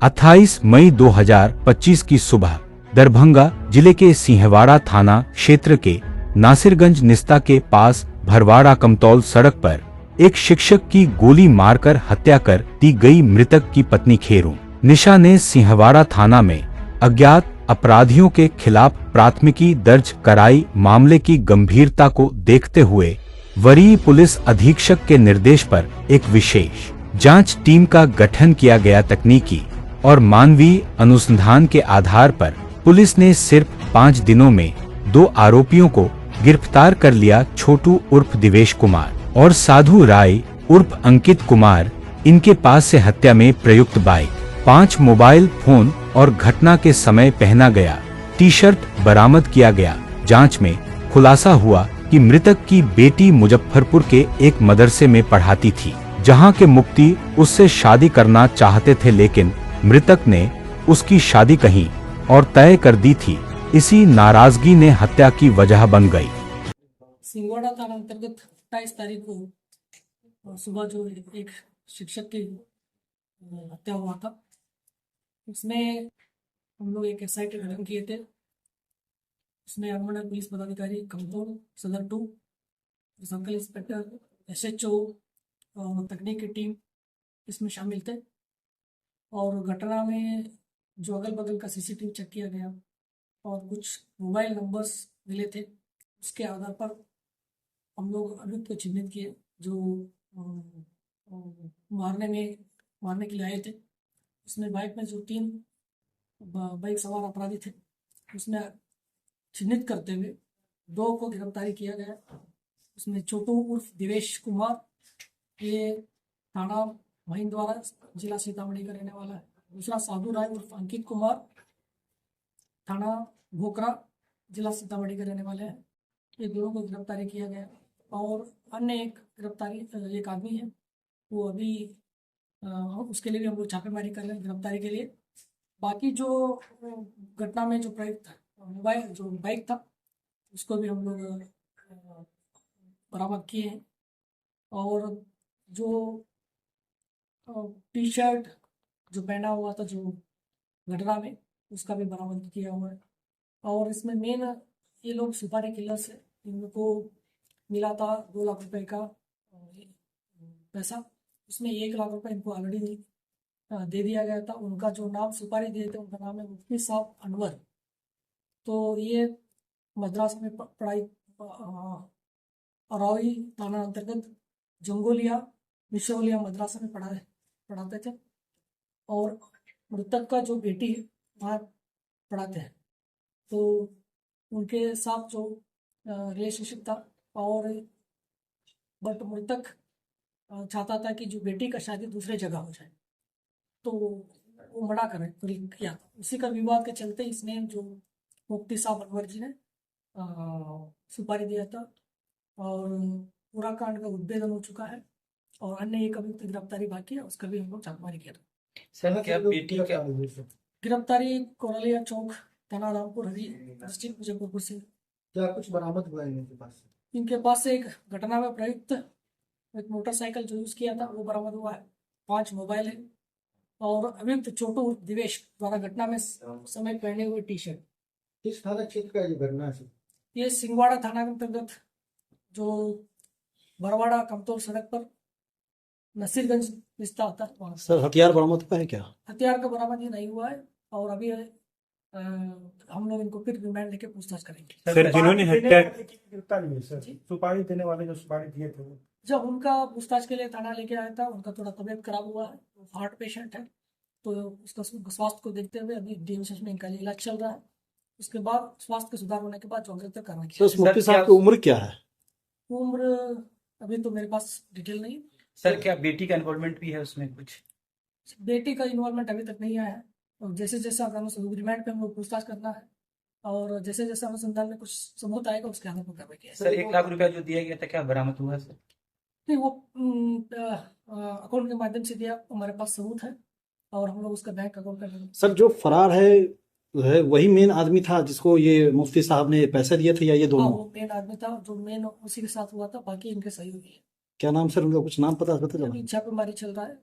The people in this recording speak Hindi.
28 मई 2025 की सुबह दरभंगा जिले के सिंहवाड़ा थाना क्षेत्र के नासिरगंज निस्ता के पास भरवाड़ा कमतौल सड़क पर एक शिक्षक की गोली मारकर हत्या कर दी गई मृतक की पत्नी खेरू निशा ने सिंहवाड़ा थाना में अज्ञात अपराधियों के खिलाफ प्राथमिकी दर्ज कराई। मामले की गंभीरता को देखते हुए वरीय पुलिस अधीक्षक के निर्देश पर एक विशेष जांच टीम का गठन किया गया। तकनीकी और मानवीय अनुसंधान के आधार पर पुलिस ने सिर्फ 5 दिनों में 2 आरोपियों को गिरफ्तार कर लिया। छोटू उर्फ दिवेश कुमार और साधु राय उर्फ अंकित कुमार। इनके पास से हत्या में प्रयुक्त बाइक, 5 मोबाइल फोन और घटना के समय पहना गया टी-शर्ट बरामद किया गया। जांच में खुलासा हुआ कि मृतक की बेटी मुजफ्फरपुर के एक मदरसे में पढ़ाती थी, जहां के मुफ्ती उससे शादी करना चाहते थे, लेकिन मृतक ने उसकी शादी कहीं और तय कर दी थी। इसी नाराजगी ने हत्या की वजह बन गई। सिंहवाड़ा थाना अंतर्गत 28 तारीख को सुबह जो एक शिक्षक की हत्या हुआ था, उसमें हम लोग एक SI का गठन किए थे। उसमें अनुमंडल पुलिस पदाधिकारी कमतौल सदर 2, सर्कल इंस्पेक्टर, SHO और तकनीक की टीम इसमें शामिल थे। और घटना में जो अगल बगल का CCTV चेक किया गया और कुछ मोबाइल नंबर्स मिले थे, उसके आधार पर हम लोग अभियुक्त को चिन्हित किए जो मारने के लिए आए थे। उसमें बाइक में जो 3 बाइक सवार अपराधी थे, उसमें चिन्हित करते हुए 2 को गिरफ्तारी किया गया। उसमें छोटू उर्फ दिवेश कुमार, ये थाना महिंदवाड़ा जिला सीतामढ़ी का रहने वाला है। दूसरा साधु राय उर्फ अंकित कुमार, थाना भोकरा जिला सीतामढ़ी के रहने वाले हैं। ये दोनों को गिरफ्तारी किया गया। और अन्य एक आदमी है, वो अभी उसके लिए भी हम लोग छापेमारी कर रहे हैं गिरफ्तारी के लिए। बाकी जो घटना में जो प्रयुक्त बाइक था, उसको भी हम लोग बरामद किए हैं। और जो टी-शर्ट जो पहना हुआ था जो घटना में, उसका भी बरामद किया हुआ है। और इसमें मेन ये लोग सुपारी किलर्स है। इनको मिला था 2 लाख रुपए का पैसा, उसमें 1 लाख रुपए इनको ऑलरेडी दे दिया गया था। उनका जो नाम सुपारी दिए थे, उनका नाम है मुफ्ती साहब अनवर। तो ये मद्रास में पढ़ाई अरौली थाना अंतर्गत जंगोलिया मिशोलिया मद्रासा में पढ़ाते थे। और मृतक का जो बेटी है वहाँ पढ़ाते हैं। तो उनके साथ जो रिलेशनशिप था, और बट मृतक चाहता था कि जो बेटी का शादी दूसरे जगह हो जाए, तो वो मना किया। उसी का विवाद के चलते इसने जो मुफ्ती साहब अनवर जी ने सुपारी दिया था। और पूरा कांड का उद्भेदन हो चुका है और अन्य एक अभियुक्त गिरफ्तारी बाकी है, उसका भी हम लोग छापेमारी किया। सर क्या बेटी क्या गिरफ्तारी कोरलिया चौक थाना रामपुर हरी डिस्ट्रिक्ट मुजफ्फरपुर से। क्या कुछ बरामद हुआ है इनके पास से? इनके पास से एक घटना में प्रयुक्त एक मोटरसाइकिल जो यूज किया था वो बरामद हुआ है, 5 मोबाइल है। और अभियुक्त छोटू दिवेश द्वारा घटना में समय पहने हुए टी-शर्ट। किस थाना क्षेत्र का ये घटना है? ये सिंहवाड़ा थाना के अंतर्गत जो भरवाड़ा कमतौल सड़क पर नसीरगंज रिश्ता आता है वहाँ। सर हथियार बरामद हुआ है क्या? हथियार का बरामद ये नहीं हुआ है और अभी हम लोग इनको फिर रिमांड लेके पूछताछ करेंगे। सर जिन्होंने हत्या गिरफ्तारी हुई सर, सुपारी देने वाले जो सुपारी दिए थे वो जब उनका पूछताछ के लिए थाना लेके आया था, उनका थोड़ा तबीयत खराब हुआ है, हार्ट पेशेंट है, तो उसका स्वास्थ्य को देखते हुए अभी DMCH में इनका इलाज चल रहा है। उसके बाद स्वास्थ्य के सुधार होने के बाद जो अग्रतर कार्रवाई की। सर मुफ्ती साहब की उम्र क्या है? उम्र अभी तो मेरे पास डिटेल नहीं। सर क्या बेटी का इन्वॉल्वमेंट भी है उसमें कुछ? बेटी का इन्वॉल्वमेंट अभी तक नहीं आया है। और जैसे जैसे रिमांड पे हम लोग पूछताछ करना है और जैसे जैसे अनुसंधान में कुछ सबूत आएगा उसके आधार पर कार्रवाई किया। सर 1 लाख रुपया जो दिया गया था क्या बरामद हुआ सर? नहीं, वो अकाउंट के माध्यम से दिया, हमारे पास सबूत है और हम लोग उसका बैंक अकाउंट का। सर जो फरार है वही मेन आदमी था जिसको ये मुफ्ती साहब ने पैसे दिए थे, या ये दोनों? वो मेन आदमी था जो मेन उसी के साथ हुआ था, बाकी इनके सहयोगी है। क्या नाम सर उनका? कुछ नाम पता चला? छापेमारी चल रहा है।